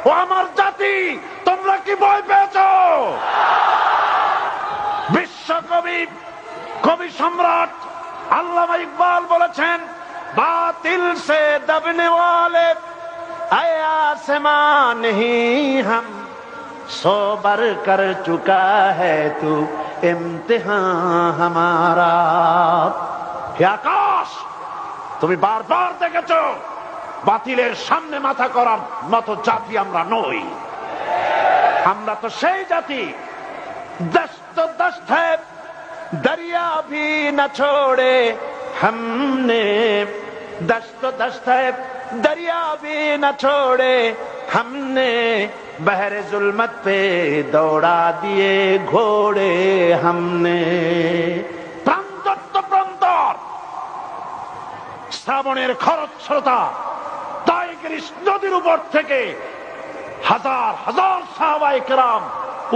ও আমার জাতি, তোমরা কি ভয় পেয়েছো? বিশ্বকবি, কবি সম্রাট আল্লামা ইকবাল বলেছেন, বাতিল সে দবনে ওয়ালে আয়ে আসমান नहीं हम सो बर कर चुका है तू इम्तिहान हमारा। হে আকাশ, তুমি বারবার দেখেছো বাতিলের সামনে মাথা করার মতো জাতি আমরা নই। আমরা তো সেই জাতি, দস্ত দস্ত है दरिया भी न छोड़े हमने, दस्त दस्त है दरिया भी न छोड़े हमने, बहरे जुल्मत पे दौड़ा दिए घोड़े हमने। প্রান্তর তো প্রান্তর, শ্রাবণের খরস্রোতা টাইগ্রিস নদীর উপর থেকে হাজার হাজার সাহাবায়ে কেরাম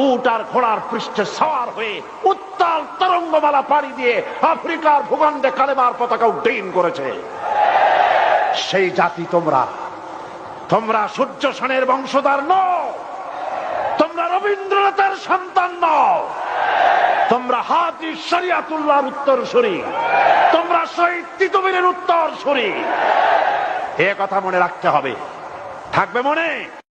উট আর ঘোড়ার পৃষ্ঠে সওয়ার হয়ে উত্তাল তরঙ্গমালা পাড়ি দিয়ে আফ্রিকার ভূখণ্ডে কালেমার পতাকা উড্ডীন করেছে। সেই জাতি তোমরা। তোমরা সূর্য সেনের বংশধর নও, তোমরা রবীন্দ্রনাথের সন্তান নও, তোমরা হাজী শরিয়াতুল্লাহর উত্তরসূরি, তোমরা শহীদ তিতুমীরের উত্তরসূরি। এ কথা মনে রাখতে হবে। থাকবে মনে?